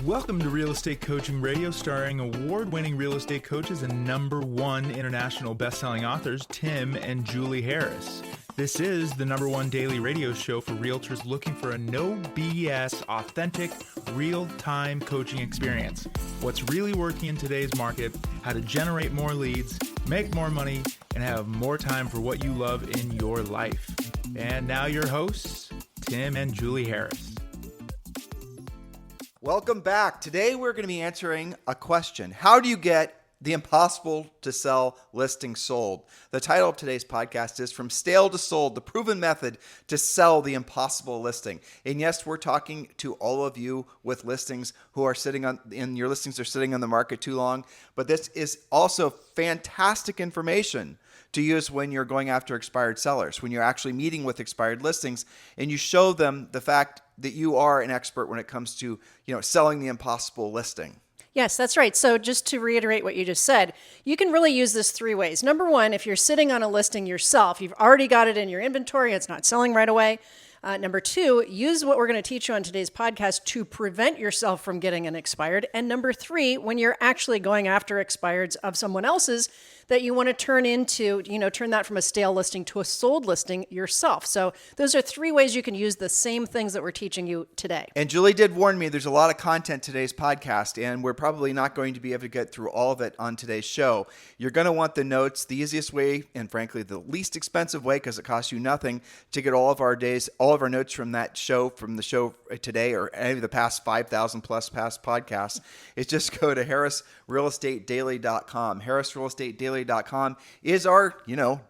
Welcome to Real Estate Coaching Radio, starring award-winning real estate coaches and #1 international best-selling authors, Tim and Julie Harris. This is the #1 daily radio show for realtors looking for a no BS, authentic, real-time coaching experience. What's really working in today's market, how to generate more leads, make more money, and have more time for what you love in your life. And now your hosts, Tim and Julie Harris. Welcome back. Today we're going to be answering a question. How do you get the impossible to sell listing sold? The title of today's podcast is From Stale to Sold, the proven method to sell the impossible listing. And yes, we're talking to all of you with listings who are sitting on, and your listings are sitting on the market too long. But this is also fantastic information to use when you're going after expired sellers, when you're actually meeting with expired listings and you show them the fact that you are an expert when it comes to, selling the impossible listing. Yes, that's right. So just to reiterate what you just said, you can really use this three ways. Number one, if you're sitting on a listing yourself, you've already got it in your inventory, it's not selling right away. Number two, use what we're going to teach you on today's podcast to prevent yourself from getting an expired. And number three, when you're actually going after expireds of someone else's, that you want to turn into, turn that from a stale listing to a sold listing yourself. So those are three ways you can use the same things that we're teaching you today. And Julie did warn me there's a lot of content today's podcast, and we're probably not going to be able to get through all of it on today's show. You're going to want the notes, the easiest way, and frankly, the least expensive way, because it costs you nothing to get all of our notes from that show, from the show today, or any of the past 5,000 plus past podcasts, is just go to harrisrealestatedaily.com. harrisrealestatedaily.com is our,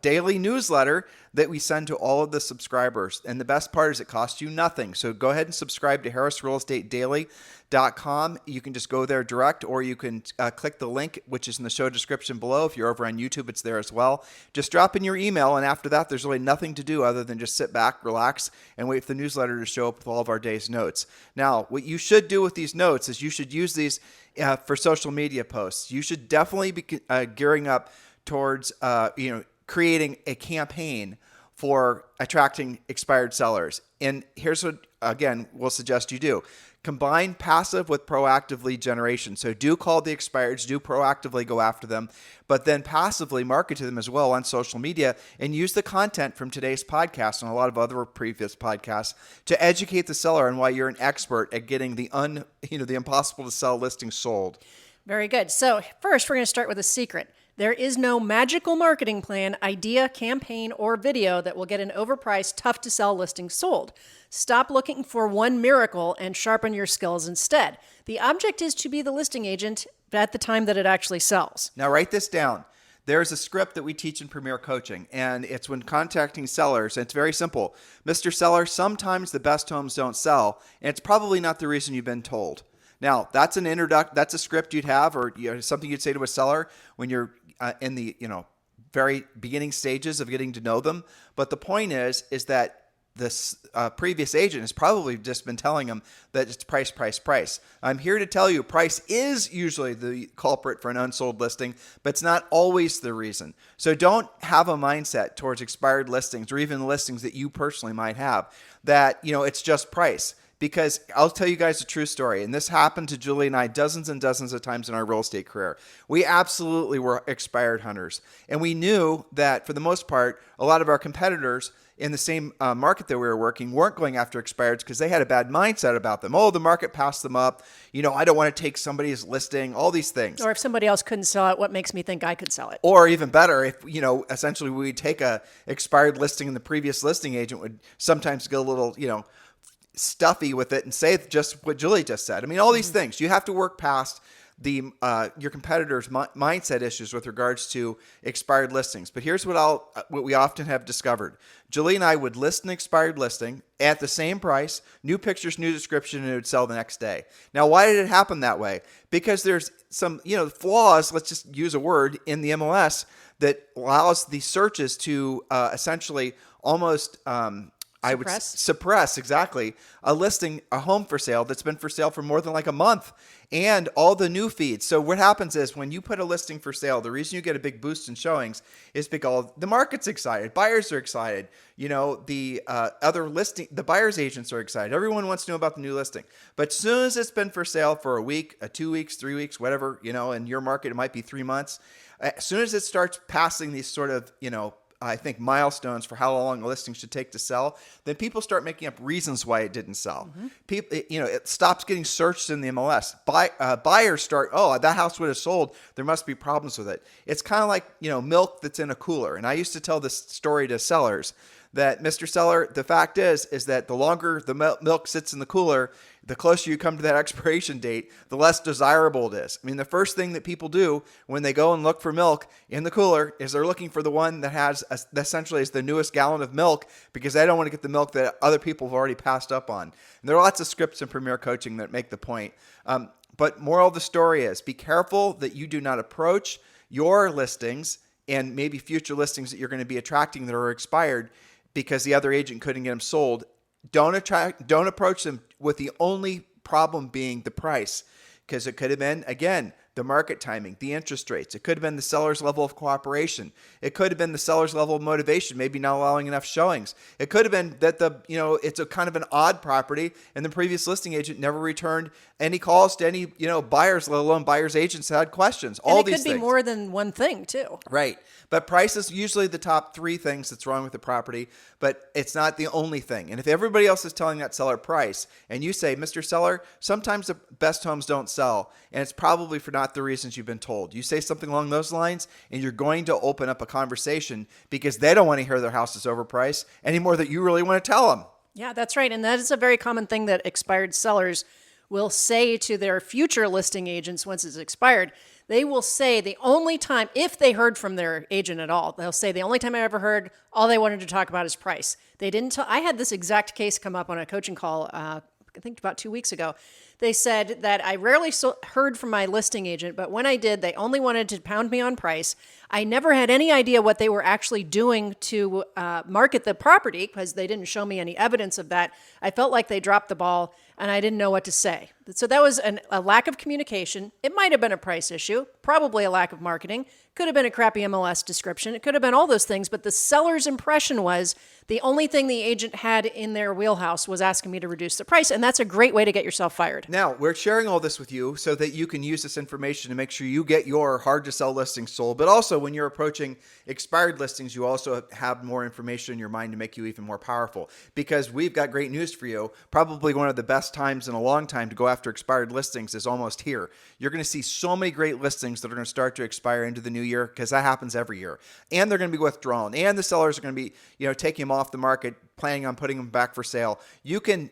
daily newsletter that we send to all of the subscribers. And the best part is it costs you nothing. So go ahead and subscribe to harrisrealestatedaily.com. You can just go there direct, or you can click the link, which is in the show description below. If you're over on YouTube, it's there as well. Just drop in your email, and after that, there's really nothing to do other than just sit back, relax, and wait for the newsletter to show up with all of our day's notes. Now, what you should do with these notes is you should use these for social media posts. You should definitely be gearing up towards creating a campaign for attracting expired sellers. And here's what, again, we'll suggest you do. Combine passive with proactive lead generation. So do call the expireds, do proactively go after them, but then passively market to them as well on social media, and use the content from today's podcast and a lot of other previous podcasts to educate the seller on why you're an expert at getting the impossible to sell listing sold. Very good. So first, we're going to start with a secret. There is no magical marketing plan, idea, campaign, or video that will get an overpriced, tough-to-sell listing sold. Stop looking for one miracle and sharpen your skills instead. The object is to be the listing agent at the time that it actually sells. Now write this down. There's a script that we teach in Premier Coaching, and it's when contacting sellers. And it's very simple. Mr. Seller, sometimes the best homes don't sell, and it's probably not the reason you've been told. Now, that's that's a script you'd have, or something you'd say to a seller when you're in the very beginning stages of getting to know them. But the point is that this previous agent has probably just been telling them that it's price, price, price. I'm here to tell you price is usually the culprit for an unsold listing, but it's not always the reason. So don't have a mindset towards expired listings, or even listings that you personally might have, that it's just price. Because I'll tell you guys a true story, and this happened to Julie and I dozens and dozens of times in our real estate career. We absolutely were expired hunters, and we knew that for the most part, a lot of our competitors in the same market that we were working weren't going after expireds because they had a bad mindset about them. Oh, the market passed them up. I don't want to take somebody's listing, all these things. Or if somebody else couldn't sell it, what makes me think I could sell it? Or even better, if, essentially we'd take a expired listing and the previous listing agent would sometimes get a little, stuffy with it and say just what Julie just said. I mean, all these things. You have to work past the your competitors' mindset issues with regards to expired listings. But here's what we often have discovered. Julie and I would list an expired listing at the same price, new pictures, new description, and it would sell the next day. Now, why did it happen that way? Because there's some flaws, let's just use a word, in the MLS that allows the searches to essentially almost I would suppress exactly a listing, a home for sale that's been for sale for more than like a month, and all the new feeds. So what happens is when you put a listing for sale, the reason you get a big boost in showings is because the market's excited, buyers are excited, the the buyer's agents are excited. Everyone wants to know about the new listing. But as soon as it's been for sale for a week, 2 weeks, 3 weeks, whatever, in your market, it might be 3 months. As soon as it starts passing these sort of, I think milestones for how long a listing should take to sell, then people start making up reasons why it didn't sell. People, it stops getting searched in the MLS. Buyers start, that house would have sold. There must be problems with it. It's kind of like, milk that's in a cooler. And I used to tell this story to sellers that, Mr. Seller, the fact is that the longer the milk sits in the cooler, the closer you come to that expiration date, the less desirable it is. I mean, the first thing that people do when they go and look for milk in the cooler is they're looking for the one that has essentially is the newest gallon of milk, because they don't want to get the milk that other people have already passed up on. And there are lots of scripts in Premier Coaching that make the point. But moral of the story is, be careful that you do not approach your listings and maybe future listings that you're going to be attracting that are expired because the other agent couldn't get them sold. Don't approach them with the only problem being the price, because it could have been, again, the market timing, the interest rates. It could have been the seller's level of cooperation. It could have been the seller's level of motivation, maybe not allowing enough showings. It could have been that it's a kind of an odd property and the previous listing agent never returned any calls to any, buyers, let alone buyers agents that had questions. All these things. It could be more than one thing too. Right. But price is usually the top 3 things that's wrong with the property, but it's not the only thing. And if everybody else is telling that seller price and you say, Mr. Seller, sometimes the best homes don't sell, and it's probably for not the reasons you've been told. You say something along those lines and you're going to open up a conversation because they don't want to hear their house is overpriced any more than you really want to tell them. Yeah, that's right. And that is a very common thing that expired sellers will say to their future listing agents once it's expired. They will say the only time, if they heard from their agent at all, they'll say the only time I ever heard, all they wanted to talk about is price. They didn't I had this exact case come up on a coaching call, I think about 2 weeks ago. They said that I rarely heard from my listing agent, but when I did, they only wanted to pound me on price. I never had any idea what they were actually doing to market the property because they didn't show me any evidence of that. I felt like they dropped the ball and I didn't know what to say. So that was a lack of communication. It might have been a price issue, probably a lack of marketing, could have been a crappy MLS description. It could have been all those things, but the seller's impression was the only thing the agent had in their wheelhouse was asking me to reduce the price, and that's a great way to get yourself fired. Now, we're sharing all this with you so that you can use this information to make sure you get your hard-to-sell listings sold, but also when you're approaching expired listings, you also have more information in your mind to make you even more powerful, because we've got great news for you. Probably one of the best times in a long time to go after expired listings is almost here. You're going to see so many great listings that are going to start to expire into the new year, because that happens every year. And they're going to be withdrawn, and the sellers are going to be, taking them off the market, planning on putting them back for sale. You can,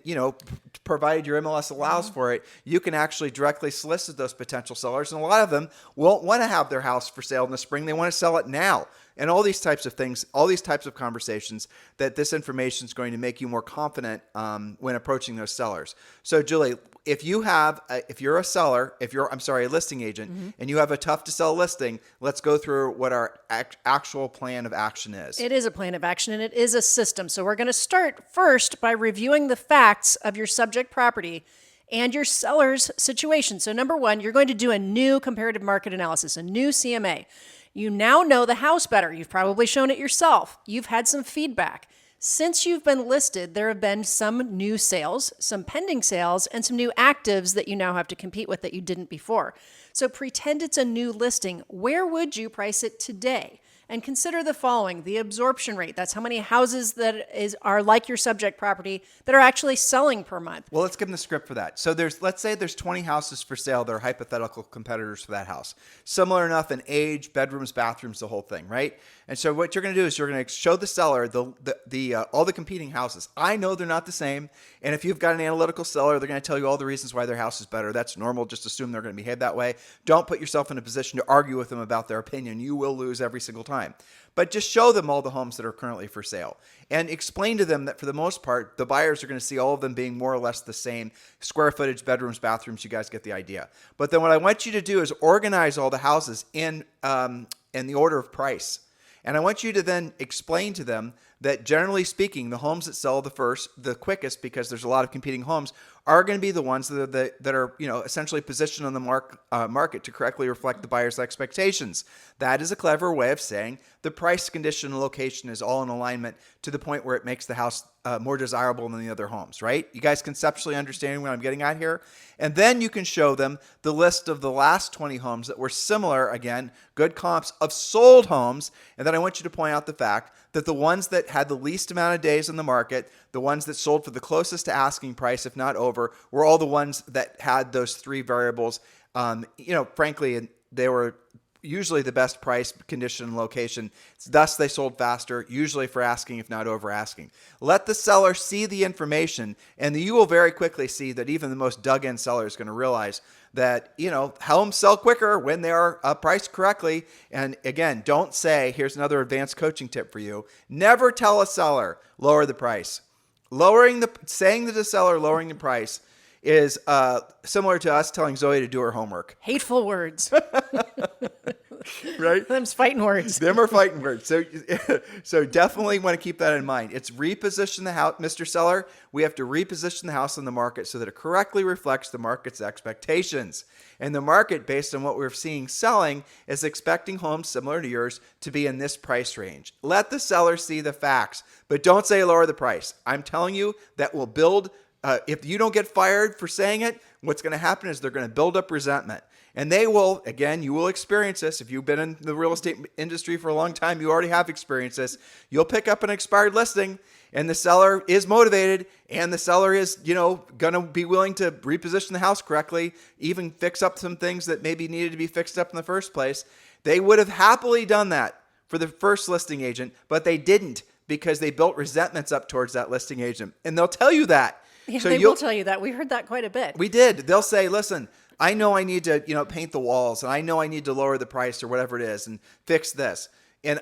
provided your MLS allows for it, you can actually directly solicit those potential sellers. And a lot of them won't want to have their house for sale in the spring. They want to sell it now. And all these types of things, all these types of conversations, that this information is going to make you more confident when approaching those sellers. So, Julie, if you're a seller, a listing agent, and you have a tough to sell listing, let's go through what our actual plan of action is. It is a plan of action, and it is a system. So we're going to start first by reviewing the facts of your subject property and your seller's situation. So number 1, you're going to do a new comparative market analysis, a new CMA. You now know the house better. You've probably shown it yourself. You've had some feedback. Since you've been listed, there have been some new sales, some pending sales, and some new actives that you now have to compete with that you didn't before. So pretend it's a new listing. Where would you price it today? And consider the following: the absorption rate. That's how many houses are like your subject property that are actually selling per month. Well, let's give them the script for that. So let's say there's 20 houses for sale that are hypothetical competitors for that house. Similar enough in age, bedrooms, bathrooms, the whole thing, right? And so what you're going to do is you're going to show the seller all the competing houses. I know they're not the same. And if you've got an analytical seller, they're going to tell you all the reasons why their house is better. That's normal. Just assume they're going to behave that way. Don't put yourself in a position to argue with them about their opinion. You will lose every single time. But just show them all the homes that are currently for sale and explain to them that for the most part, the buyers are going to see all of them being more or less the same square footage, bedrooms, bathrooms. You guys get the idea. But then what I want you to do is organize all the houses in the order of price. And I want you to then explain to them that generally speaking, the homes that sell the quickest, because there's a lot of competing homes, are going to be the ones that are essentially positioned on the market to correctly reflect the buyer's expectations. That is a clever way of saying the price, condition, and location is all in alignment to the point where it makes the house more desirable than the other homes, right? You guys conceptually understanding what I'm getting at here? And then you can show them the list of the last 20 homes that were similar, again, good comps of sold homes. And then I want you to point out the fact that the ones that had the least amount of days in the market, the ones that sold for the closest to asking price, if not over, were all the ones that had those three variables. Frankly, they were usually the best price, condition, and location. Thus, they sold faster, usually for asking, if not over asking. Let the seller see the information, and you will very quickly see that even the most dug-in seller is going to realize that, homes sell quicker when they are priced correctly. And again, don't say, here's another advanced coaching tip for you. Never tell a seller, lower the price. Saying to the seller, lowering the price is similar to us telling Zoe to do her homework. Hateful words. Right? Them's fighting words. Them are fighting words. So definitely want to keep that in mind. It's reposition the house, Mr. Seller. We have to reposition the house on the market so that it correctly reflects the market's expectations. And the market, based on what we're seeing selling, is expecting homes similar to yours to be in this price range. Let the seller see the facts, but don't say lower the price. I'm telling you that will build. If you don't get fired for saying it, what's going to happen is they're going to build up resentment. And they will, again, you will experience this. If you've been in the real estate industry for a long time, you already have experienced this. You'll pick up an expired listing and the seller is motivated and the seller is, going to be willing to reposition the house correctly, even fix up some things that maybe needed to be fixed up in the first place. They would have happily done that for the first listing agent, but they didn't because they built resentments up towards that listing agent. And they'll tell you that. Yeah, so they will tell you that. We heard that quite a bit. We did. They'll say, listen, I know I need to, paint the walls, and I know I need to lower the price or whatever it is and fix this. And,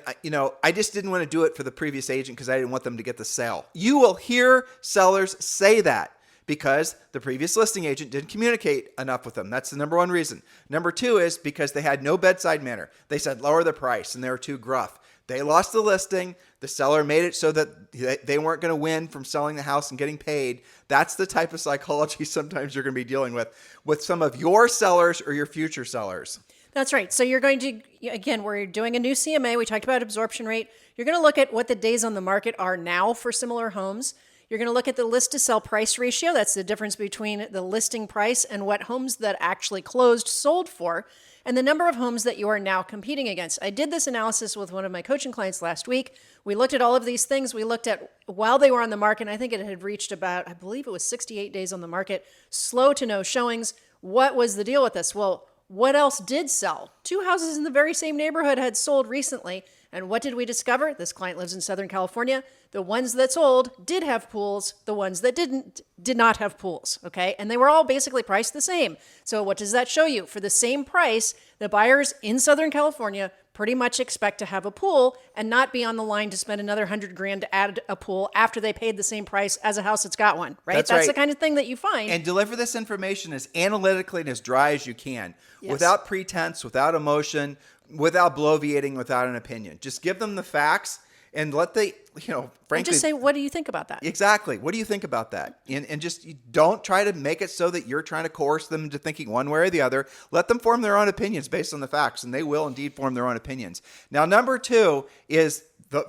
I just didn't want to do it for the previous agent because I didn't want them to get the sale. You will hear sellers say that because the previous listing agent didn't communicate enough with them. That's the number one reason. Number two is because they had no bedside manner. They said lower the price, and they were too gruff. They lost the listing. The seller made it so that they weren't going to win from selling the house and getting paid. That's the type of psychology sometimes you're going to be dealing with some of your sellers or your future sellers. That's right. So you're going to, again, we're doing a new CMA. We talked about absorption rate. You're going to look at what the days on the market are now for similar homes. You're going to look at the list to sell price ratio. That's the difference between the listing price and what homes that actually closed sold for, and the number of homes that you are now competing against. I did this analysis with one of my coaching clients last week. We looked at all of these things. We looked at while they were on the market, and I think it had reached about, I believe it was 68 days on the market, slow to no showings. What was the deal with this? Well, what else did sell? 2 houses in the very same neighborhood had sold recently. And what did we discover? This client lives in Southern California. The ones that sold did have pools. The ones that did not have pools, okay? And they were all basically priced the same. So what does that show you? For the same price, the buyers in Southern California pretty much expect to have a pool and not be on the line to spend another $100,000 to add a pool after they paid the same price as a house that's got one, right? That's right. The kind of thing that you find. And deliver this information as analytically and as dry as you can, Yes. without pretense, without emotion, without bloviating, without an opinion. Just give them the facts and let they, frankly. And just say, what do you think about that? Exactly. What do you think about that? And just don't try to make it so that you're trying to coerce them into thinking one way or the other. Let them form their own opinions based on the facts, and they will indeed form their own opinions. Now, number two is,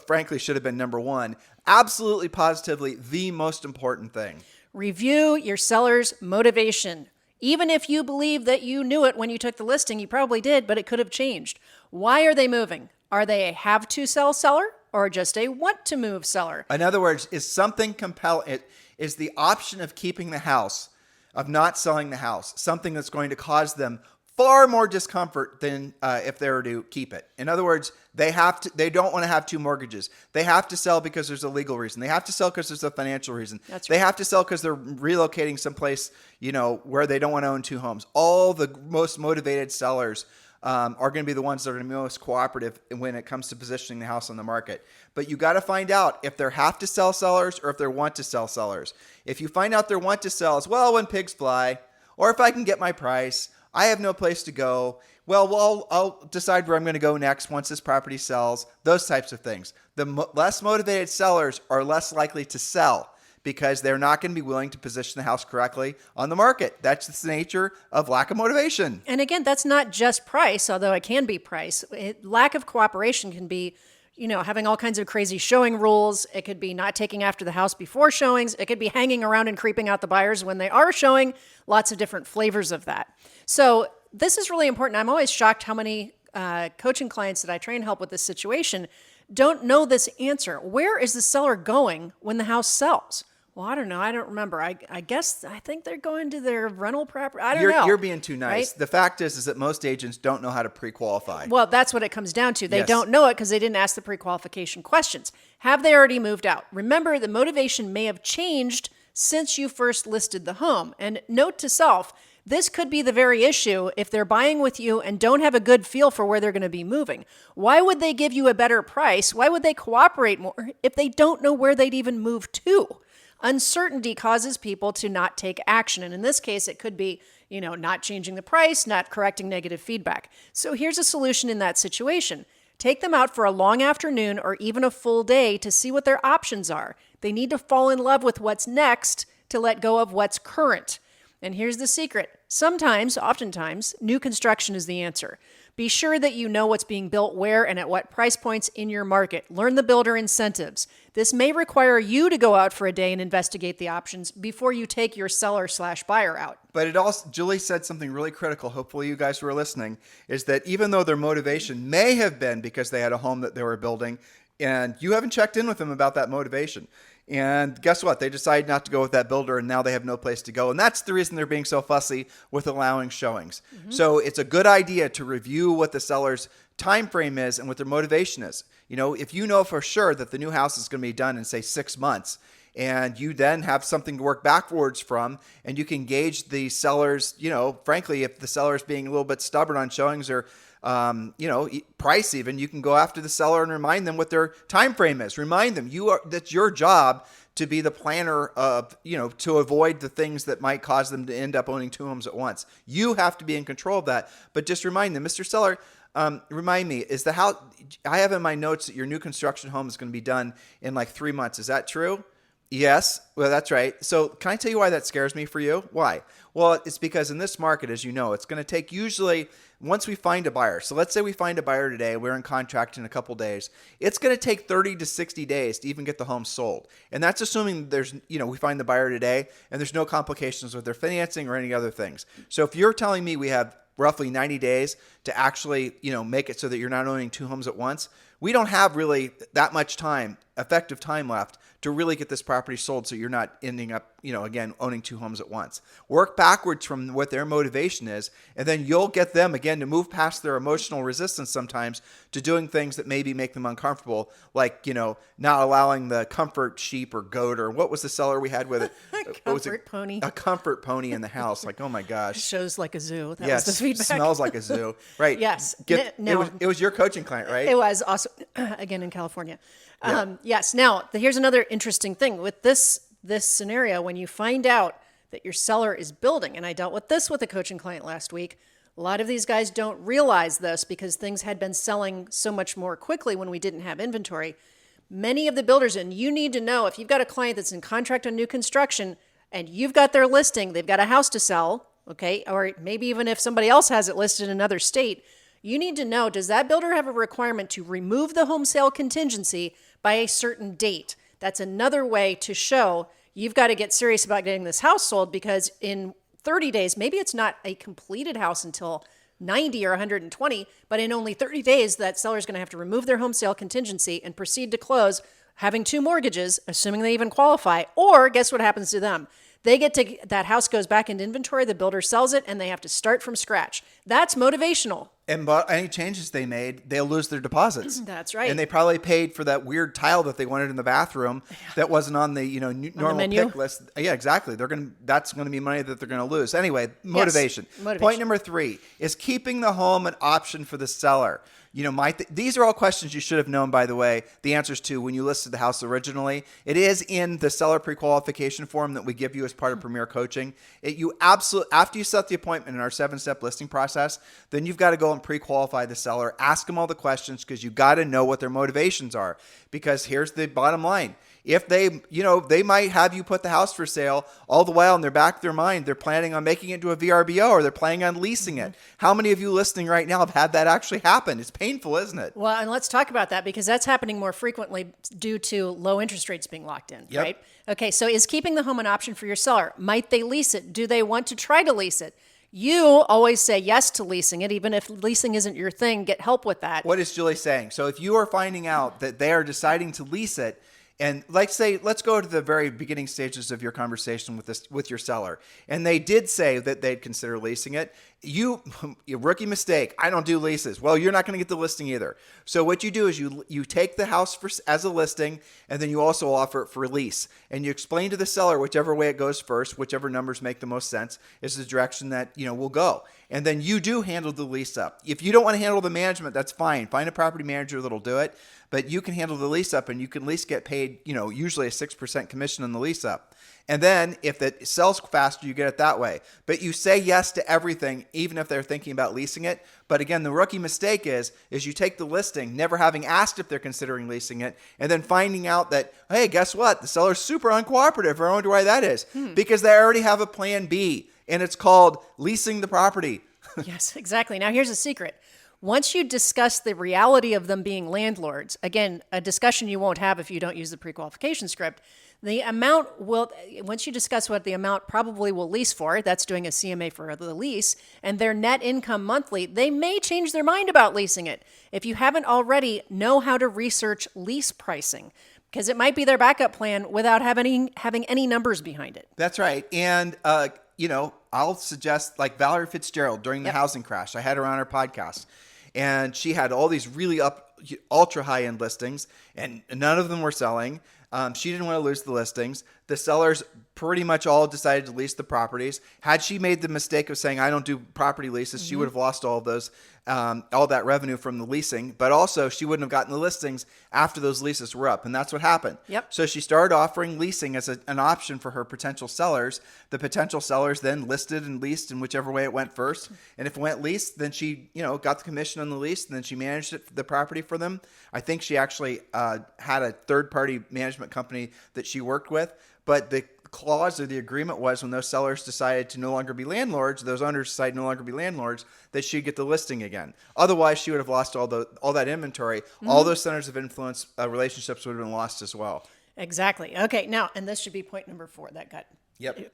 frankly, should have been number one, absolutely positively the most important thing. Review your seller's motivation. Even if you believe that you knew it when you took the listing, you probably did, but it could have changed. Why are they moving? Are they a have-to-sell seller or just a want-to-move seller? In other words, is something compelling? Is the option of keeping the house, of not selling the house, something that's going to cause them far more discomfort than if they were to keep it? In other words, they don't want to have 2 mortgages. They have to sell because there's a legal reason. They have to sell because there's a financial reason. That's They right. have to sell because they're relocating someplace, where they don't want to own 2 homes. All the most motivated sellers are going to be the ones that are going to be most cooperative when it comes to positioning the house on the market. But you got to find out if they're have to sell sellers or if they're want to sell sellers. If you find out they're want to sell as well, when pigs fly, or if I can get my price, I have no place to go. Well, I'll decide where I'm going to go next once this property sells, those types of things. The less motivated sellers are less likely to sell because they're not going to be willing to position the house correctly on the market. That's the nature of lack of motivation. And again, that's not just price, although it can be price. Lack of cooperation can be, having all kinds of crazy showing rules. It could be not taking after the house before showings. It could be hanging around and creeping out the buyers when they are showing. Lots of different flavors of that. So this is really important. I'm always shocked how many coaching clients that I train help with this situation don't know this answer. Where is the seller going when the house sells? Well, I don't know. I don't remember. I think they're going to their rental property. I don't know. You're being too nice. Right? The fact is that most agents don't know how to pre-qualify. Well, that's what it comes down to. They Yes. don't know it because they didn't ask the pre-qualification questions. Have they already moved out? Remember, the motivation may have changed since you first listed the home. And note to self, this could be the very issue if they're buying with you and don't have a good feel for where they're going to be moving. Why would they give you a better price? Why would they cooperate more if they don't know where they'd even move to? Uncertainty causes people to not take action. And in this case, it could be, not changing the price, not correcting negative feedback. So here's a solution in that situation. Take them out for a long afternoon or even a full day to see what their options are. They need to fall in love with what's next to let go of what's current. And here's the secret. Oftentimes, new construction is the answer. Be sure that you know what's being built where and at what price points in your market. Learn the builder incentives. This may require you to go out for a day and investigate the options before you take your seller/buyer out. But it also, Julie said something really critical. Hopefully you guys were listening, is that even though their motivation may have been because they had a home that they were building, and you haven't checked in with them about that motivation. And guess what? They decided not to go with that builder, and now they have no place to go. And that's the reason they're being so fussy with allowing showings. Mm-hmm. So it's a good idea to review what the seller's time frame is and what their motivation is. If you know for sure that the new house is going to be done in, say, 6 months, and you then have something to work backwards from, and you can gauge the sellers, frankly, if the seller is being a little bit stubborn on showings or price even, you can go after the seller and remind them what their time frame is. Remind them that's your job to be the planner of, to avoid the things that might cause them to end up owning 2 homes at once. You have to be in control of that, but just remind them, Mr. Seller, remind me, is the house, I have in my notes that your new construction home is going to be done in like 3 months. Is that true? Yes. Well, that's right. So can I tell you why that scares me for you? Why? Well, it's because in this market, as you know, it's going to take usually once we find a buyer. So let's say we find a buyer today, we're in contract in a couple days. It's going to take 30 to 60 days to even get the home sold. And that's assuming there's, we find the buyer today and there's no complications with their financing or any other things. So if you're telling me we have roughly 90 days to actually, make it so that you're not owning 2 homes at once, we don't have really that much time, effective time left to really get this property sold so you're not ending up, again, owning 2 homes at once. Work backwards from what their motivation is, and then you'll get them, again, to move past their emotional resistance sometimes to doing things that maybe make them uncomfortable, like, not allowing the comfort sheep or goat, or what was the seller we had with it? Comfort pony. A comfort pony in the house. Like, oh my gosh. Shows like a zoo. That Yes, was the feedback. smells like a zoo. Right. Yes. It was your coaching client, right? It was also, again, in California. Yeah. Yes. Now, here's another interesting thing with this scenario. When you find out that your seller is building, and I dealt with this with a coaching client last week, a lot of these guys don't realize this because things had been selling so much more quickly when we didn't have inventory. Many of the builders, and you need to know, if you've got a client that's in contract on new construction and you've got their listing, they've got a house to sell, okay, or maybe even if somebody else has it listed in another state, you need to know, does that builder have a requirement to remove the home sale contingency by a certain date? That's another way to show you've got to get serious about getting this house sold, because in 30 days, maybe it's not a completed house until 90 or 120, but in only 30 days, that seller's going to have to remove their home sale contingency and proceed to close, having 2 mortgages, assuming they even qualify. Or guess what happens to them? That house goes back into inventory, the builder sells it, and they have to start from scratch. That's motivational. And any changes they made, they'll lose their deposits. That's right. And they probably paid for that weird tile that they wanted in the bathroom that wasn't on the normal pick list. Yeah, exactly. That's going to be money that they're going to lose. Anyway, motivation. Yes, motivation. Point number 3 is keeping the home an option for the seller. These are all questions you should have known, by the way, the answers to when you listed the house originally. It is in the seller pre-qualification form that we give you as part of Premier Coaching. After you set the appointment in our 7-step listing process, then you've got to go drill and pre-qualify the seller. Ask them all the questions because you got to know what their motivations are. Because here's the bottom line. If they, they might have you put the house for sale, all the while in their back of their mind, they're planning on making it into a VRBO or they're planning on leasing it. How many of you listening right now have had that actually happen? It's painful, isn't it? Well, and let's talk about that because that's happening more frequently due to low interest rates being locked in, right? Okay, so is keeping the home an option for your seller? Might they lease it? Do they want to try to lease it? You always say yes to leasing it, even if leasing isn't your thing. Get help with that. What is Julie saying? So if you are finding out that they are deciding to lease it, and let's go to the very beginning stages of your conversation with your seller, and they did say that they'd consider leasing it. You rookie mistake. I don't do leases. Well, you're not going to get the listing either. So what you do is you take the house as a listing, and then you also offer it for lease, and you explain to the seller whichever way it goes first, whichever numbers make the most sense is the direction that we'll go. And then you do handle the lease up. If you don't want to handle the management, that's fine. Find a property manager that'll do it. But you can handle the lease up, and you can at least get paid, usually a 6% commission on the lease up. And then if it sells faster, you get it that way. But you say yes to everything, even if they're thinking about leasing it. But again, the rookie mistake is you take the listing, never having asked if they're considering leasing it, and then finding out that, hey, guess what? The seller's super uncooperative. I wonder why that is. Because they already have a plan B, and it's called leasing the property. Yes, exactly. Now, here's a secret. Once you discuss the reality of them being landlords, again, a discussion you won't have if you don't use the pre-qualification script, once you discuss what the amount probably will lease for, that's doing a CMA for the lease, and their net income monthly, they may change their mind about leasing it. If you haven't already, know how to research lease pricing, because it might be their backup plan without having any numbers behind it. That's right. And, I'll suggest like Valerie Fitzgerald during the housing crash. I had her on our podcast. And she had all these really ultra high-end listings, and none of them were selling. She didn't want to lose the listings. The sellers pretty much all decided to lease the properties. Had she made the mistake of saying, I don't do property leases, she would have lost all of those, all that revenue from the leasing. But also, she wouldn't have gotten the listings after those leases were up. And that's what happened. Yep. So she started offering leasing as an option for her potential sellers. The potential sellers then listed and leased in whichever way it went first. And if it went leased, then she, got the commission on the lease, and then she managed the property for them. I think she actually had a third-party management company that she worked with. But the clause or the agreement was when those sellers decided to no longer be landlords, those owners decided no longer to be landlords, that she'd get the listing again. Otherwise, she would have lost all that inventory. All those centers of influence relationships would have been lost as well. Exactly. Okay, now, and this should be point number 4 that got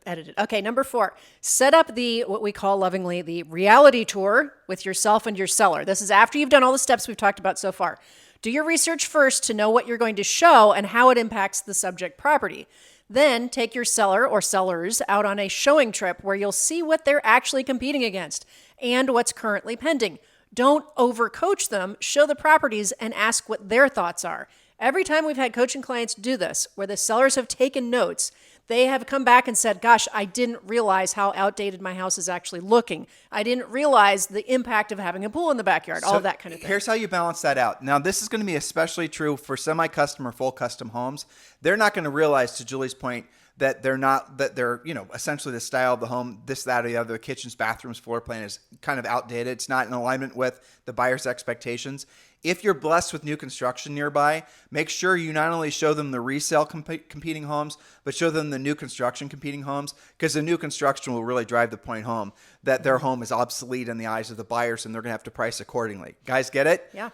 edited. Okay, number 4, set up what we call lovingly the reality tour with yourself and your seller. This is after you've done all the steps we've talked about so far. Do your research first to know what you're going to show and how it impacts the subject property. Then take your seller or sellers out on a showing trip where you'll see what they're actually competing against and what's currently pending. Don't overcoach them, show the properties, and ask what their thoughts are. Every time we've had coaching clients do this, where the sellers have taken notes, they have come back and said, gosh, I didn't realize how outdated my house is actually looking. I didn't realize the impact of having a pool in the backyard, all of that kind of thing. Here's how you balance that out. Now, this is going to be especially true for semi-custom or full custom homes. They're not going to realize, to Julie's point, that they're essentially the style of the home, this, that, or the other. The kitchens, bathrooms, floor plan is kind of outdated. It's not in alignment with the buyer's expectations. If you're blessed with new construction nearby, make sure you not only show them the resale competing homes, but show them the new construction competing homes, because the new construction will really drive the point home that their home is obsolete in the eyes of the buyers, and they're going to have to price accordingly. Guys, get it? Yeah.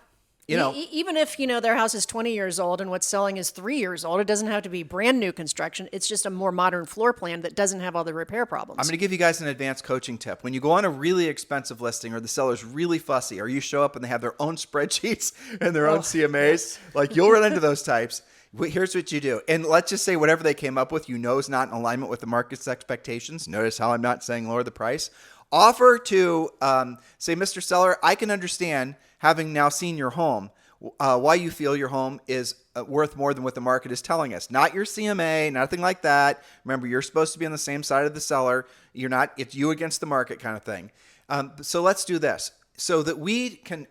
Even if, their house is 20 years old and what's selling is 3 years old, it doesn't have to be brand new construction. It's just a more modern floor plan that doesn't have all the repair problems. I'm going to give you guys an advanced coaching tip. When you go on a really expensive listing or the seller's really fussy, or you show up and they have their own spreadsheets and their own CMAs, like you'll run into those types. Here's what you do. And let's just say whatever they came up with, is not in alignment with the market's expectations. Notice how I'm not saying lower the price. Offer to say, Mr. Seller, I can understand, having now seen your home, why you feel your home is worth more than what the market is telling us. Not your CMA, nothing like that. Remember, you're supposed to be on the same side of the seller. You're not. It's you against the market kind of thing. So let's do this so that we can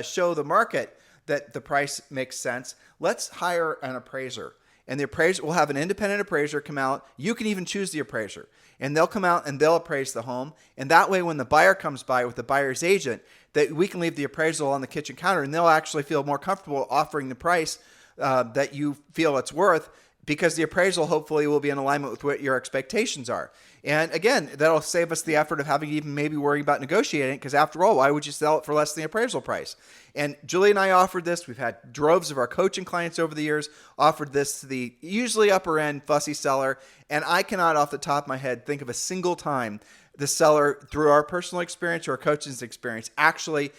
show the market that the price makes sense. Let's hire an appraiser. and the appraiser will have an independent appraiser come out. You can even choose the appraiser, and they'll come out and they'll appraise the home. And that way, when the buyer comes by with the buyer's agent, that we can leave the appraisal on the kitchen counter, and they'll actually feel more comfortable offering the price that you feel it's worth, because the appraisal hopefully will be in alignment with what your expectations are. And again, that'll save us the effort of having to even maybe worry about negotiating, because after all, why would you sell it for less than the appraisal price? And Julie and I offered this. We've had droves of our coaching clients over the years offered this to the usually upper end fussy seller. And I cannot off the top of my head think of a single time the seller, through our personal experience or our coaching's experience, actually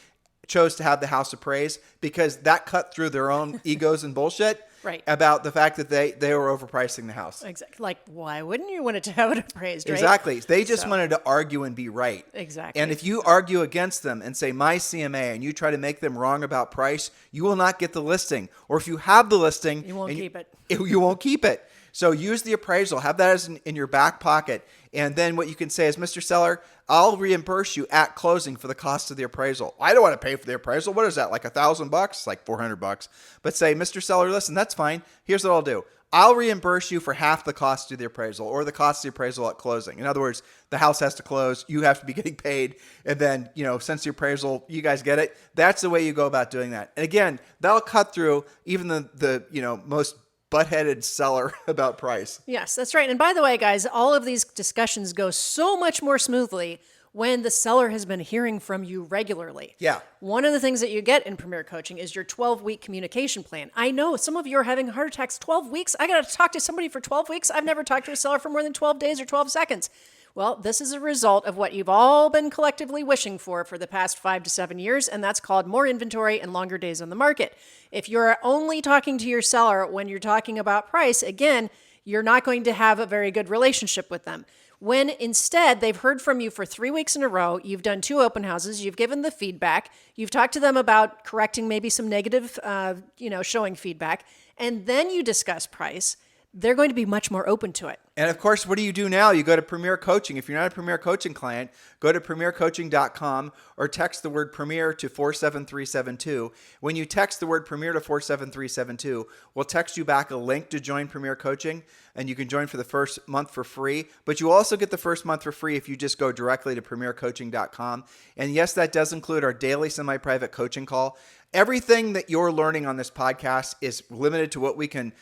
chose to have the house appraised, because that cut through their own egos and bullshit. Right. About the fact that they were overpricing the house. Exactly. Like, why wouldn't you want it to have it appraised, right? Exactly. They just wanted to argue and be right. Exactly. And if you argue against them and say, my CMA, and you try to make them wrong about price, you will not get the listing. Or if you have the listing, You won't keep it. You won't keep it. So use the appraisal. Have that as in your back pocket. And then what you can say is, Mr. Seller, I'll reimburse you at closing for the cost of the appraisal. I don't want to pay for the appraisal. What is that, like $1,000? It's like $400. But say, Mr. Seller, listen, that's fine. Here's what I'll do. I'll reimburse you for half the cost of the appraisal, or the cost of the appraisal at closing. In other words, the house has to close. You have to be getting paid. And then, since the appraisal, you guys get it. That's the way you go about doing that. And again, that'll cut through even the most butt-headed seller about price. Yes, that's right. And by the way, guys, all of these discussions go so much more smoothly when the seller has been hearing from you regularly. Yeah. One of the things that you get in Premier Coaching is your 12-week communication plan. I know some of you are having heart attacks. 12 weeks? I got to talk to somebody for 12 weeks? I've never talked to a seller for more than 12 days or 12 seconds. Well, this is a result of what you've all been collectively wishing for the past 5 to 7 years, and that's called more inventory and longer days on the market. If you're only talking to your seller when you're talking about price, again, you're not going to have a very good relationship with them. When instead they've heard from you for 3 weeks in a row, you've done 2 open houses, you've given the feedback, you've talked to them about correcting maybe some negative, showing feedback, and then you discuss price, they're going to be much more open to it. And of course, what do you do now? You go to Premier Coaching. If you're not a Premier Coaching client, go to premiercoaching.com or text the word Premier to 47372. When you text the word Premier to 47372, we'll text you back a link to join Premier Coaching, and you can join for the first month for free. But you also get the first month for free if you just go directly to premiercoaching.com. And yes, that does include our daily semi-private coaching call. Everything that you're learning on this podcast is limited to what we can,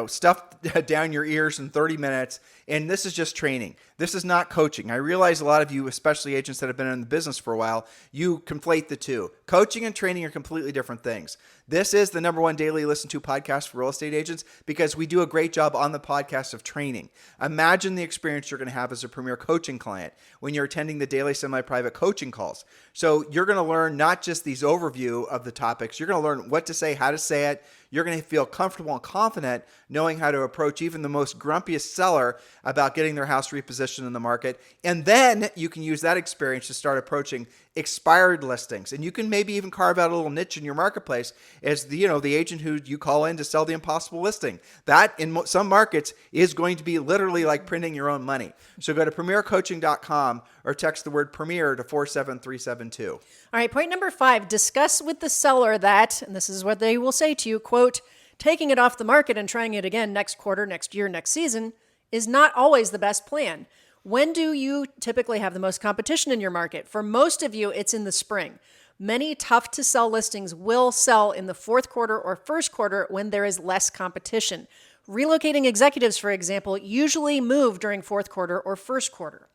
stuff down your ears in 30 minutes. And this is just training. This is not coaching. I realize a lot of you, especially agents that have been in the business for a while, you conflate the two. Coaching and training are completely different things. This is the #1 daily listened to podcast for real estate agents, because we do a great job on the podcast of training. Imagine the experience you're going to have as a Premier Coaching client when you're attending the daily semi-private coaching calls. So you're going to learn not just these overview of the topics. You're going to learn what to say, how to say it. You're going to feel comfortable and confident knowing how to approach even the most grumpiest seller about getting their house repositioned in the market. And then you can use that experience to start approaching expired listings. And you can maybe even carve out a little niche in your marketplace as the agent who you call in to sell the impossible listing. That in some markets is going to be literally like printing your own money. So go to premiercoaching.com or text the word Premier to 47372. All right, point number 5, discuss with the seller that, and this is what they will say to you, quote, taking it off the market and trying it again next quarter, next year, next season is not always the best plan. When do you typically have the most competition in your market? For most of you, it's in the spring. Many tough to sell listings will sell in the fourth quarter or first quarter when there is less competition. Relocating executives, for example, usually move during fourth quarter or first quarter.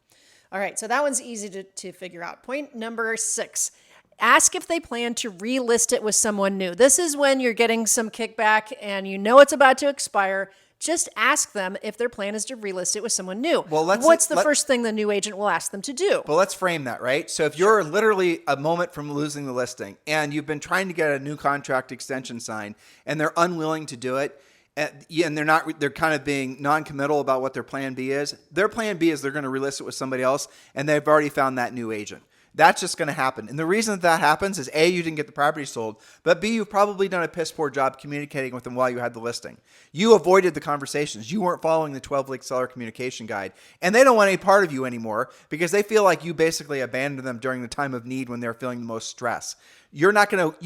All right, so that one's easy to figure out. Point number 6. Ask if they plan to relist it with someone new. This is when you're getting some kickback and you know it's about to expire. Just ask them if their plan is to relist it with someone new. Well, what's the first thing the new agent will ask them to do? Well, let's frame that, right? So if you're literally a moment from losing the listing and you've been trying to get a new contract extension signed and they're unwilling to do it, and they're kind of being non-committal about what their plan B is. Their plan B is they're going to relist it with somebody else, and they've already found that new agent. That's just going to happen. And the reason that happens is A, you didn't get the property sold, but B, you've probably done a piss poor job communicating with them while you had the listing. You avoided the conversations. You weren't following the 12-week seller communication guide. And they don't want any part of you anymore because they feel like you basically abandoned them during the time of need when they're feeling the most stress. You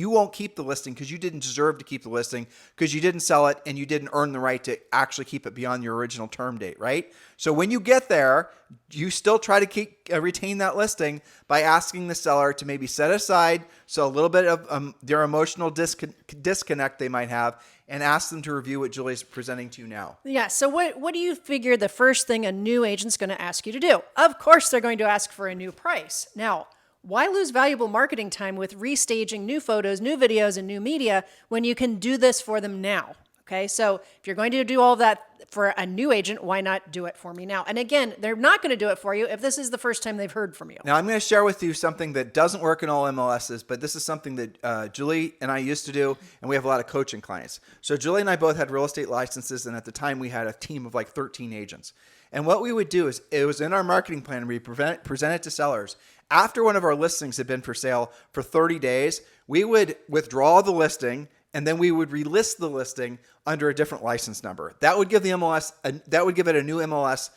won't keep the listing because you didn't deserve to keep the listing because you didn't sell it and you didn't earn the right to actually keep it beyond your original term date, right? So when you get there, you still try to retain that listing by asking the seller to maybe set aside a little bit of their emotional disconnect they might have, and ask them to review what Julie's presenting to you now. Yeah. So what do you figure the first thing a new agent's going to ask you to do? Of course, they're going to ask for a new price. Now, why lose valuable marketing time with restaging new photos, new videos, and new media when you can do this for them now? Okay, so if you're going to do all of that for a new agent, why not do it for me now? And again, they're not going to do it for you if this is the first time they've heard from you. Now, I'm going to share with you something that doesn't work in all MLSs, but this is something that Julie and I used to do, and we have a lot of coaching clients. So Julie and I both had real estate licenses, and at the time we had a team of like 13 agents. And what we would do is, it was in our marketing plan, we present it to sellers. After one of our listings had been for sale for 30 days, we would withdraw the listing, and then we would relist the listing under a different license number. That would give the MLS, that would give it a new MLS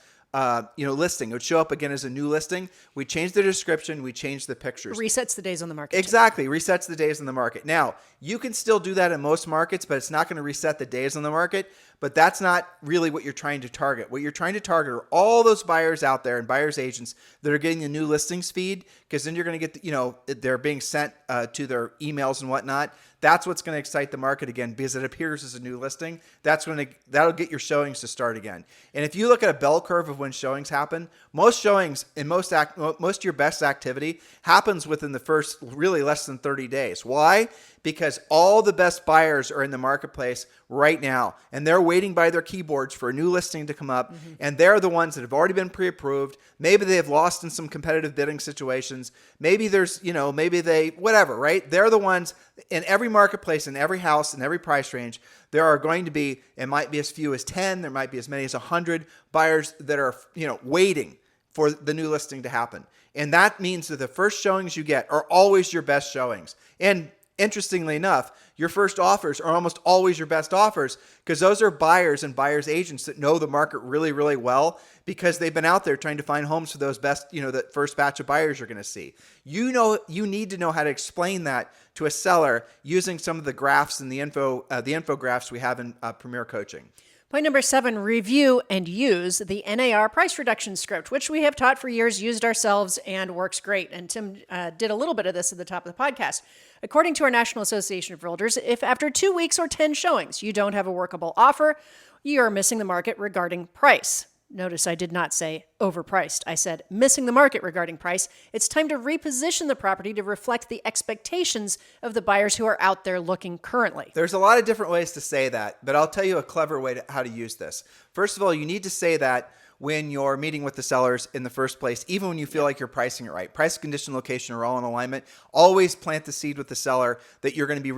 listing. It would show up again as a new listing. We change the description. We change the pictures. Resets the days on the market. Exactly. Resets the days on the market. Now, you can still do that in most markets, but it's not going to reset the days on the market. But that's not really what you're trying to target. What you're trying to target are all those buyers out there and buyers agents that are getting the new listings feed, because then you're going to get, they're being sent to their emails and whatnot. That's what's going to excite the market again because it appears as a new listing. That'll get your showings to start again. And if you look at a bell curve of when showings happen, most showings and most of your best activity happens within the first really less than 30 days. Why? Because all the best buyers are in the marketplace right now, and they're waiting by their keyboards for a new listing to come up, and they're the ones that have already been pre-approved. Maybe they have lost in some competitive bidding situations. Maybe there's, whatever, right? They're the ones in every marketplace, in every house, in every price range. There are going to be, it might be as few as 10, there might be as many as 100 buyers that are, waiting for the new listing to happen. And that means that the first showings you get are always your best showings. And interestingly enough, your first offers are almost always your best offers because those are buyers and buyers agents that know the market really, really well because they've been out there trying to find homes for those best, that first batch of buyers you're going to see. You need to know how to explain that to a seller using some of the graphs and the infographics we have in Premier Coaching. Point number 7, review and use the NAR price reduction script, which we have taught for years, used ourselves, and works great. And Tim did a little bit of this at the top of the podcast. According to our National Association of Realtors, if after 2 weeks or 10 showings you don't have a workable offer, you are missing the market regarding price. Notice I did not say overpriced. I said missing the market regarding price. It's time to reposition the property to reflect the expectations of the buyers who are out there looking currently. There's a lot of different ways to say that, but I'll tell you a clever way how to use this. First of all, you need to say that when you're meeting with the sellers in the first place, even when you feel like you're pricing it right. Price, condition, location are all in alignment. Always plant the seed with the seller that you're going to be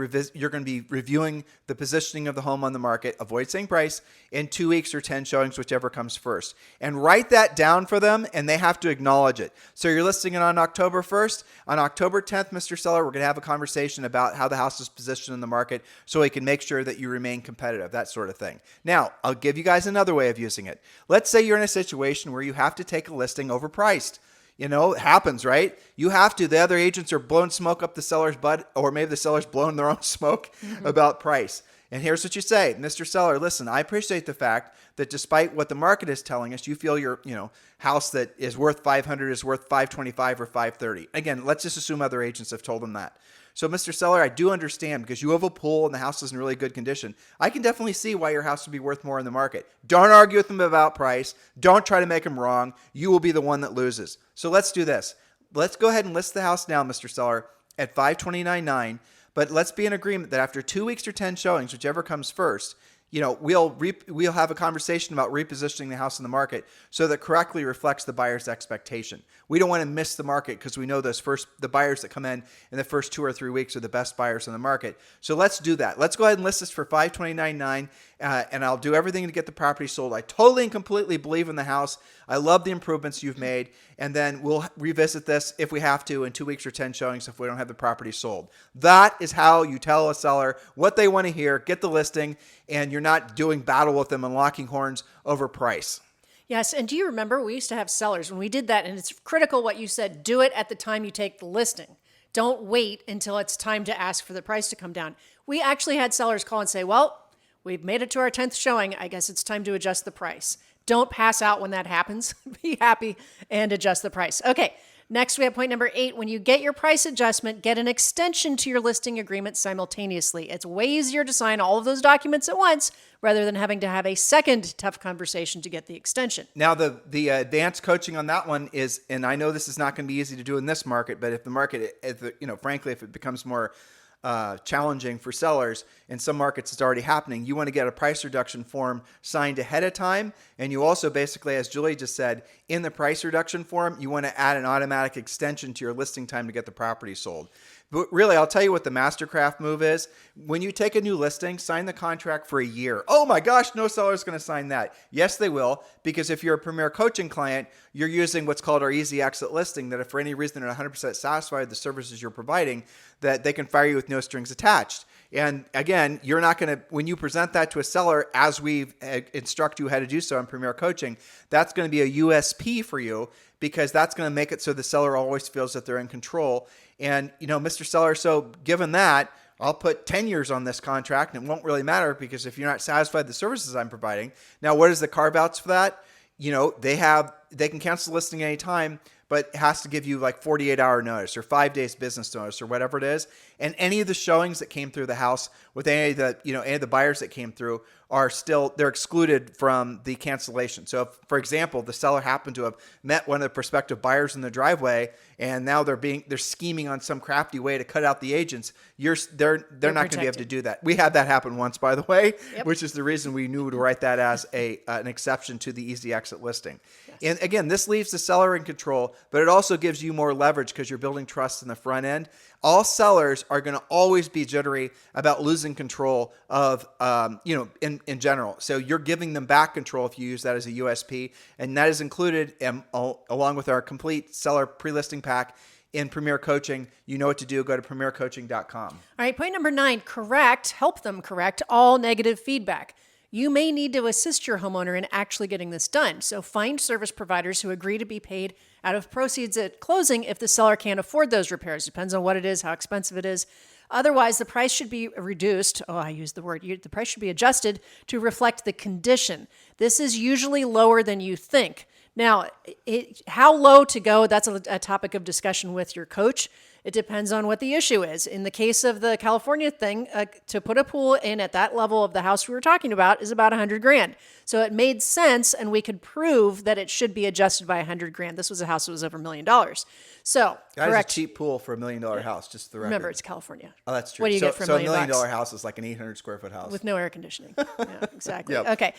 reviewing the positioning of the home on the market. Avoid saying price in 2 weeks or 10 showings, whichever comes first. And write that down for them, and they have to acknowledge it. So you're listing it on October 1st. On October 10th, Mr. Seller, we're going to have a conversation about how the house is positioned in the market so we can make sure that you remain competitive, that sort of thing. Now, I'll give you guys another way of using it. Let's say you're in a situation where you have to take a listing overpriced. It happens, right? You have to. The other agents are blowing smoke up the seller's butt, or maybe the seller's blowing their own smoke about price. And here's what you say, Mr. Seller, listen, I appreciate the fact that despite what the market is telling us, you feel your house that is worth $500 is worth $525 or $530. Again, let's just assume other agents have told them that. So, Mr. Seller, I do understand because you have a pool and the house is in really good condition. I can definitely see why your house would be worth more in the market. Don't argue with them about price. Don't try to make them wrong. You will be the one that loses. So let's do this. Let's go ahead and list the house now, Mr. Seller, at $529,900. But let's be in agreement that after 2 weeks or 10 showings, whichever comes first, we'll have a conversation about repositioning the house in the market so that it correctly reflects the buyer's expectation. We don't want to miss the market because we know the buyers that come in the first 2 or 3 weeks are the best buyers in the market. So let's do that. Let's go ahead and list this for $529,900. and I'll do everything to get the property sold. I totally and completely believe in the house. I love the improvements you've made. And then we'll revisit this if we have to in 2 weeks or 10 showings if we don't have the property sold. That is how you tell a seller what they want to hear, get the listing, and you're not doing battle with them and locking horns over price. Yes, and do you remember we used to have sellers when we did that, and it's critical what you said, do it at the time you take the listing. Don't wait until it's time to ask for the price to come down. We actually had sellers call and say, well, we've made it to our 10th showing. I guess it's time to adjust the price. Don't pass out when that happens. Be happy and adjust the price. Okay, next we have point number 8. When you get your price adjustment, get an extension to your listing agreement simultaneously. It's way easier to sign all of those documents at once rather than having to have a second tough conversation to get the extension. Now, the advanced coaching on that one is, and I know this is not going to be easy to do in this market, but if the market, frankly, if it becomes more challenging for sellers, in some markets it's already happening, you want to get a price reduction form signed ahead of time. And you also basically, as Julie just said, in the price reduction form, you want to add an automatic extension to your listing time to get the property sold. But really, I'll tell you what the mastercraft move is. When you take a new listing, sign the contract for a year. Oh my gosh, no seller is going to sign that. Yes, they will, because if you're a Premier Coaching client, you're using what's called our easy exit listing, that if for any reason they're 100% satisfied with the services you're providing, that they can fire you with no strings attached. And again, you're not going to, when you present that to a seller, as we instruct you how to do so in Premier Coaching, that's going to be a USP for you, because that's going to make it so the seller always feels that they're in control. And, Mr. Seller, so given that, I'll put 10 years on this contract and it won't really matter, because if you're not satisfied with the services I'm providing. Now, what is the carve outs for that? They can cancel the listing anytime, but it has to give you like 48-hour notice or 5 days business notice or whatever it is. And any of the showings that came through the house with any of the buyers that came through they're excluded from the cancellation. So if, for example, the seller happened to have met one of the prospective buyers in the driveway and now they're scheming on some crafty way to cut out the agents, they're not going to be able to do that. We had that happen once, by the way, which is the reason we knew to write that as an exception to the easy exit listing. Yes. And again, this leaves the seller in control, but it also gives you more leverage because you're building trust in the front end. All sellers are going to always be jittery about losing control of, in general. So you're giving them back control if you use that as a USP. And that is included along with our complete seller pre-listing pack in Premier Coaching. You know what to do. Go to premiercoaching.com. All right, point number 9, help them correct all negative feedback. You may need to assist your homeowner in actually getting this done. So find service providers who agree to be paid out of proceeds at closing if the seller can't afford those repairs. Depends on what it is, how expensive it is. Otherwise, the price should be reduced. The price should be adjusted to reflect the condition. This is usually lower than you think. Now, how low to go, that's a topic of discussion with your coach. It depends on what the issue is. In the case of the California thing, to put a pool in at that level of the house we were talking about is about $100,000. So it made sense, and we could prove that it should be adjusted by $100,000. This was a house that was over $1 million. So that correct. is a cheap pool for $1 million house, just the record. Remember, it's California. Oh, that's true. What do you get for $1 million? So $1 million house is like an 800 square foot house with no air conditioning. Yeah, exactly. Yep. Okay.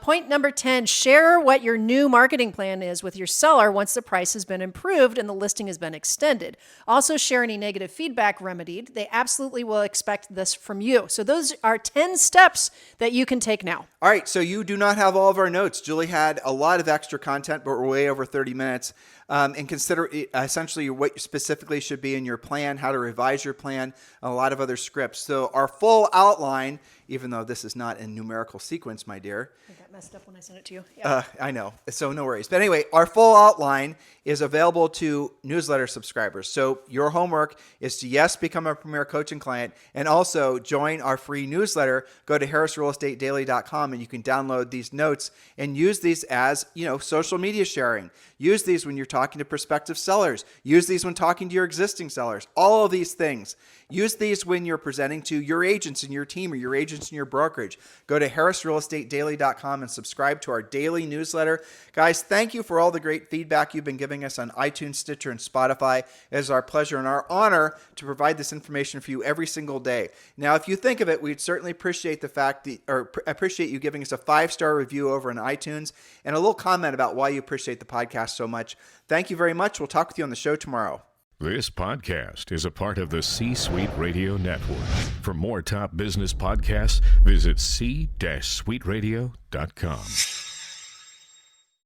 Point number 10, share what your new marketing plan is with your seller once the price has been improved and the listing has been extended. Also share any negative feedback remedied. They absolutely will expect this from you. So those are 10 steps that you can take now. All right. So you do not have all of our notes. Julie had a lot of extra content, but we're way over 30 minutes. And consider essentially what specifically should be in your plan, how to revise your plan, and a lot of other scripts. So our full outline, even though this is not in numerical sequence, my dear. I got messed up when I sent it to you. Yeah. I know. So no worries. But anyway, our full outline is available to newsletter subscribers. So your homework is to, yes, become a Premier Coaching client and also join our free newsletter. Go to harrisrealestatedaily.com and you can download these notes and use these as, social media sharing. Use these when you're talking to prospective sellers. Use these when talking to your existing sellers. All of these things. Use these when you're presenting to your agents in your team or your agents in your brokerage. Go to harrisrealestatedaily.com and subscribe to our daily newsletter. Guys, thank you for all the great feedback you've been giving us on iTunes, Stitcher, and Spotify. It is our pleasure and our honor to provide this information for you every single day. Now, if you think of it, we'd certainly appreciate appreciate you giving us a 5-star review over on iTunes and a little comment about why you appreciate the podcast so much. Thank you very much. We'll talk with you on the show tomorrow. This podcast is a part of the C-Suite Radio Network. For more top business podcasts, visit c-suiteradio.com.